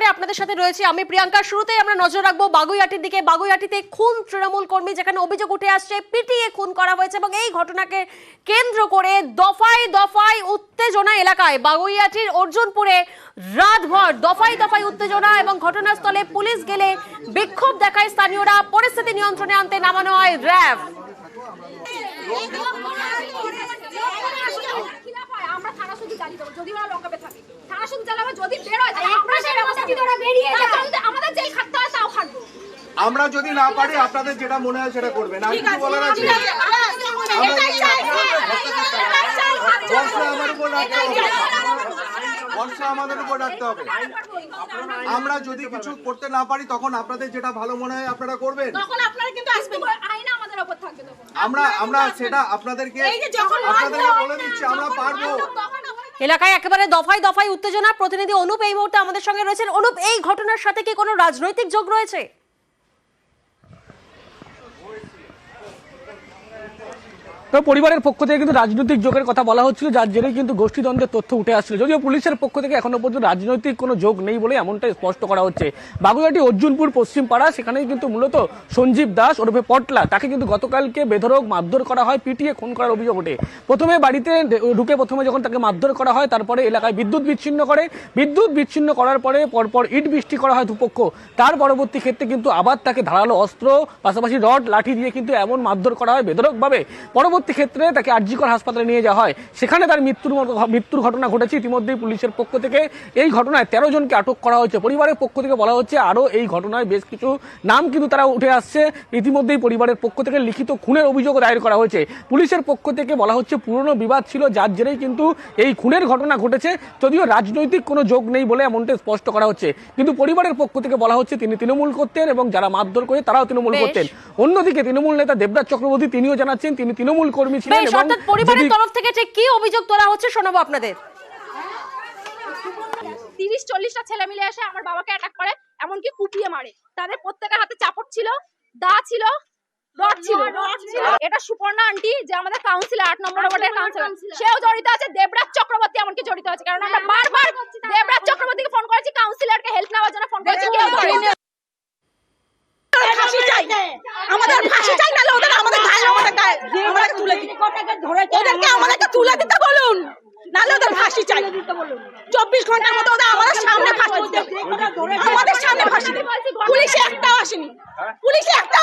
একেবারে আপনাদের সাথে রয়েছে আমি প্রিয়াঙ্কা। শুরুতেই আমরা নজর রাখবো বাগুইআটির দিকে। বাগুইআটিতে খুন তৃণমূল কর্মী, যেখানে অভিযোগ উঠে আসছে পিটিয়ে খুন করা হয়েছে এবং এই ঘটনাকে কেন্দ্র করে দফায় দফায় উত্তেজনা এলাকায়। বাগুইআটির অর্জুনপুরে রাতভর দফায় দফায় উত্তেজনা এবং ঘটনাস্থলে পুলিশ গেলে বিক্ষোভ দেখায় স্থানীয়রা। পরিস্থিতি নিয়ন্ত্রণে আনতে নামানো হয় র্যাব। আমরা থানা শুধু জানি দেব, যদি ওরা লকআপে থাকে থানা শুধু জ্বালাবে, যদি বের হয় তাহলে আমরা সেই ব্যবস্থা কি ওরা বেরিয়ে যায়, আমাদের জেল খাটতে হয় তাও খাটবো। আমরা যদি না পারি আপনাদের যেটা মনে হয় সেটা করবেন। আমি কি বলার আছে আমার উপর রাখতে হবে, ভরসা আমাদের উপর রাখতে হবে। আমরা যদি কিছু করতে না পারি তখন আপনাদের যেটা ভালো মনে হয় আপনারা করবেন, তখন আপনারা কিন্তু আসবেন, আইন আমাদের উপর থাকবে। তখন আমরা সেটা আপনাদেরকে বলে দিচ্ছি, আমরা পারবো। এলাকায় একেবারে দফায় দফায় উত্তেজনা। প্রতিনিধি অনুপ এই মুহূর্তে আমাদের সঙ্গে রয়েছেন। অনুপ, এই ঘটনার সাথে কি কোনো রাজনৈতিক যোগ রয়েছে? পরিবারের পক্ষ থেকে কিন্তু রাজনৈতিক যোগের কথা বলা হচ্ছিল, যার জেরেই কিন্তু গোষ্ঠীদ্বন্দ্বের তথ্য উঠে আসছিল। যদিও পুলিশের পক্ষ থেকে এখনো পর্যন্ত রাজনৈতিক কোনো যোগ নেই বলে এমনটাই স্পষ্ট করা হচ্ছে। বাগুইআটি অর্জুনপুর পশ্চিম পাড়া, সেখানেই কিন্তু মূলত সঞ্জীব দাস ওরফে পটলা, তাকে কিন্তু গতকালকে বেধড়ক মারধর করা হয়, পিটিয়ে খুন করার অভিযোগ ওঠে। প্রথমে বাড়িতে ঢুকে যখন তাকে মারধর করা হয়, তারপরে এলাকায় বিদ্যুৎ বিচ্ছিন্ন করার পরে পরপর ইট বৃষ্টি করা হয় দুপক্ষ। তার পরবর্তী ক্ষেত্রে কিন্তু আবার তাকে ধারালো অস্ত্র পাশাপাশি রড লাঠি দিয়ে কিন্তু এমন মারধর করা হয় বেধড়কভাবে। পরবর্তী ক্ষেত্রে তাকে আরজিকর হাসপাতালে নিয়ে যাওয়া হয়, সেখানে তার মৃত্যুর ঘটনা ঘটেছে। ইতিমধ্যেই পুলিশের পক্ষ থেকে এই ঘটনায় 13 জনকে আটক করা হয়েছে। পরিবারের পক্ষ থেকে বলা হচ্ছে আরো এই ঘটনায় বেশ কিছু নাম কিন্তু তারা উঠে আসছে। ইতিমধ্যেই পরিবারের পক্ষ থেকে লিখিত খুনের অভিযোগ দায়ের করা হয়েছে। পুলিশের পক্ষ থেকে বলা হচ্ছে পুরনো বিবাদ ছিল, যার জেরেই কিন্তু এই খুনের ঘটনা ঘটেছে। যদিও রাজনৈতিক কোনো যোগ নেই বলে এমনটা স্পষ্ট করা হচ্ছে, কিন্তু পরিবারের পক্ষ থেকে বলা হচ্ছে তিনি তৃণমূল করতেন এবং যারা মারধর করে তারাও তৃণমূল করতেন। অন্যদিকে তৃণমূল নেতা দেবরাজ চক্রবর্তী তিনিও জানাচ্ছেন তিনি তৃণমূল কর্মী ছিলেন। অর্থাৎ পরিবারের তরফ থেকে ঠিক কি অভিযোগ তোলা হচ্ছে শোনাবো আপনাদের। 30-40টা ছেলে মিলে এসে আমার বাবাকে অ্যাটাক করে, এমনকি কুপিয়ে মারে। তাদের প্রত্যেকের হাতে চাপট ছিল, দা ছিল, রড ছিল। এটা সুপর্ণা আন্টি, যে আমাদের কাউন্সিলর 8 নম্বর ওয়ার্ডের কাউন্সিলর, সেও জড়িত আছে। দেবরাজ চক্রবর্তী এমনকি জড়িত আছে, কারণ আমরা বারবার দেবরাজ চক্রবর্তীকে ফোন করেছি, কাউন্সিলরকে হেল্প নেওয়ার জন্য ফোন করেছি, কেউ ধরেনি। আমাদের ফাঁসি চাই, নাহলে ওদের আমাদের আমাদেরকে তুলে দিতে বলুন, নাহলে ওদের ফাঁসি চাই। 24 ঘন্টার মতো ওদের আমাদের সামনে ফাঁসি দেবে। পুলিশ একটাও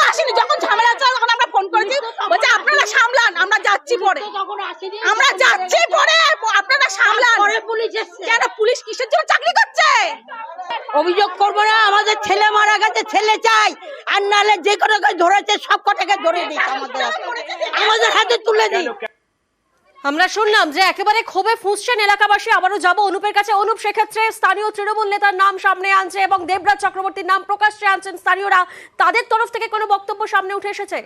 আসেনি, যখন ঝামেলা হচ্ছে তখন আমরা ফোন করেছি, বলছে আপনারা সামলান, আমরা যাচ্ছি পরে আপনারা সামলান। কেন পুলিশ কিসের জন্য চাকরি করছে? অভিযোগ করবো না, আমাদের ছেলে মারা গেছে, ছেলে চাই, আর নাহলে যে কটাকে ধরেছে সব কটাকে ধরে দিই, আমাদের হাতে তুলে দিই। আমরা শুনলাম যে একেবারে ক্ষোভে ফুঁসছেন এলাকাবাসী। আবারও যাবো অনুপের কাছে। অনুপ, সেক্ষেত্রে স্থানীয় তৃণমূল নেতার নাম সামনে আনছে এবং দেবরাজ চক্রবর্তীর নাম প্রকাশ্যে আনছেন স্থানীয়রা, তাদের তরফ থেকে কোনো বক্তব্য সামনে উঠে এসেছে?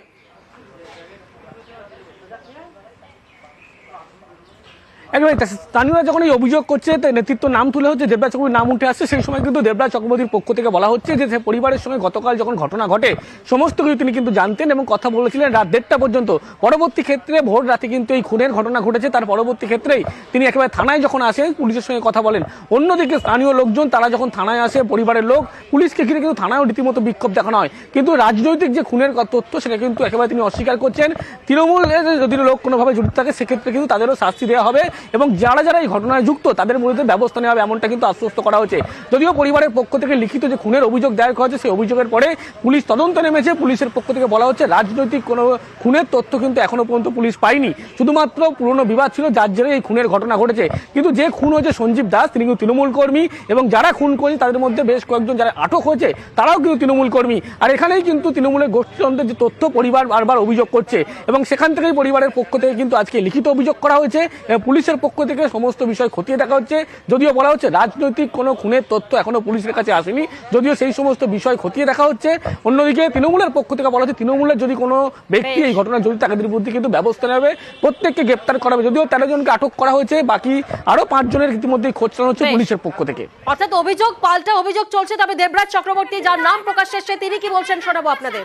একবারে স্থানীয়রা যখন এই অভিযোগ করছে, নেতৃত্ব নাম তুলে হচ্ছে, দেবরাজ চক্রবর্তীর নাম উঠে আসছে, সেই সময় কিন্তু দেবরাজ চক্রবর্তীর পক্ষ থেকে বলা হচ্ছে যে পরিবারের সঙ্গে গতকাল যখন ঘটনা ঘটে সমস্ত কিছু তিনি কিন্তু জানতেন এবং কথা বলেছিলেন রাত 1:30টা পর্যন্ত। পরবর্তী ক্ষেত্রে ভোর রাতে কিন্তু এই খুনের ঘটনা ঘটেছে। তার পরবর্তী ক্ষেত্রেই তিনি একেবারে থানায় যখন আসেন পুলিশের সঙ্গে কথা বলেন। অন্যদিকে স্থানীয় লোকজন তারা যখন থানায় আসে, পরিবারের লোক পুলিশকে ঘিরে কিন্তু থানায়ও রীতিমতো বিক্ষোভ দেখানো হয়। কিন্তু রাজনৈতিক যে খুনের তথ্য সেটা কিন্তু একেবারে তিনি অস্বীকার করছেন। তৃণমূলের যদি লোক কোনোভাবে জড়িত থাকে সেক্ষেত্রে কিন্তু তাদেরও শাস্তি দেওয়া হবে এবং যারা এই ঘটনায় যুক্ত তাদের বিরুদ্ধে ব্যবস্থা নেওয়া হবে, এমনটা কিন্তু আশ্বস্ত করা হয়েছে। যদিও পরিবারের পক্ষ থেকে লিখিত যে খুনের অভিযোগ দায়ের করা হয়েছে, সেই অভিযোগের পরে পুলিশ তদন্ত নেমেছে। পুলিশের পক্ষ থেকে বলা হচ্ছে রাজনৈতিক কোনো খুনের তথ্য কিন্তু এখনো পর্যন্ত পুলিশ পায়নি, শুধুমাত্র পুরনো বিবাদ ছিল যার জেরে এই খুনের ঘটনা ঘটেছে। কিন্তু যে খুন হয়েছে সঞ্জীব দাস, তিনি কিন্তু তৃণমূল কর্মী এবং যারা খুন করেছে তাদের মধ্যে বেশ কয়েকজন যারা আটক হয়েছে তারাও কিন্তু তৃণমূল কর্মী। আর এখানেই কিন্তু তৃণমূলের গোষ্ঠীতন্ত্রের যে তথ্য পরিবার বারবার অভিযোগ করছে এবং সেখান থেকেই পরিবারের পক্ষ থেকে কিন্তু আজকে লিখিত অভিযোগ করা হয়েছে। পুলিশের পক্ষ থেকে সমস্ত বিষয় খতিয়ে দেখা হচ্ছে। যদিও বলা হচ্ছে রাজনৈতিক কোনো খুনের তথ্য এখনো পুলিশের কাছে আসেনি, যদিও সেই সমস্ত বিষয় খতিয়ে দেখা হচ্ছে। অন্যদিকে তৃণমূলের পক্ষ থেকে বলা হচ্ছে তৃণমূলের যদি কোনো ব্যক্তি এই ঘটনায় জড়িত তাদের বিরুদ্ধে কিন্তু ব্যবস্থা নেবে, প্রত্যেককে গ্রেপ্তার করা হবে। যদিও 13 জনকে আটক করা হয়েছে, বাকি আরো 5 জনের ইতিমধ্যে খোঁজ চালানো হচ্ছে পুলিশের পক্ষ থেকে। অর্থাৎ অভিযোগ পাল্টা অভিযোগ চলছে। তবে দেবরাজ চক্রবর্তী যার নাম প্রকাশ্যে এসেছে তিনি কি বলছেন শোনাবো আপনাদের।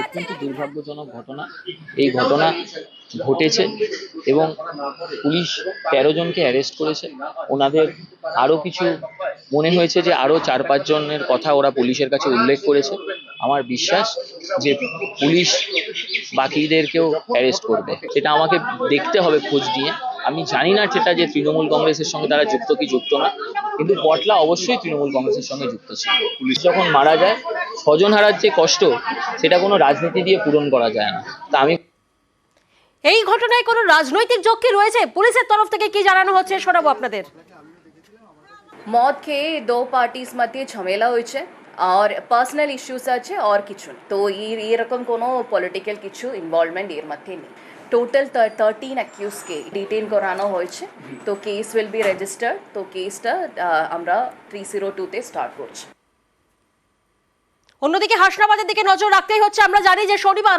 অত্যন্ত দুর্ভাগ্যজনক ঘটনা। এই ঘটনা ঘটেছে এবং পুলিশ 13 জনকে অ্যারেস্ট করেছে। ওনাদের আরো কিছু মনে হয়েছে যে আরো 4-5 জনের কথা ওরা পুলিশের কাছে উল্লেখ করেছে। আমার বিশ্বাস যে পুলিশ বাকিদেরকেও অ্যারেস্ট করবে। সেটা আমাকে দেখতে হবে খোঁজ নিয়ে। আমি জানি না সেটা যে তৃণমূল কংগ্রেসের সঙ্গে তারা যুক্ত কি যুক্ত না, কিন্তু পটলা অবশ্যই তৃণমূল কংগ্রেসের সঙ্গে যুক্ত ছিল। পুলিশ যখন মারা যায়, স্বজন হারার যে কষ্ট সেটা কোনো রাজনীতি দিয়ে পূরণ করা যায় না। তা আমি এই ঘটনায় কোনো রাজনৈতিক যোগ কি রয়েছে? পুলিশের তরফ থেকে কি জানানো হচ্ছে শোনাবো আপনাদের। মদ খেয়ে দো পার্টিস মধ্যে ঝামেলা হয়েছে আর পার্সোনাল ইস্যুস আছে আর কিছু না। তো এরকম কোনো পলিটিক্যাল কিছু ইনভলভমেন্ট এর মধ্যে নেই। টোটাল 13 অ্যাকিউজকে ডিটেইন করানো হয়েছে। তো কেস উইল বি রেজিস্টার্ড। তো কেসটা আমরা 302-তে স্টার্ট করছি। অন্যদিকে হাসনাবাদের দিকে নজর রাখতেই হচ্ছে। আমরা জানি যে শনিবার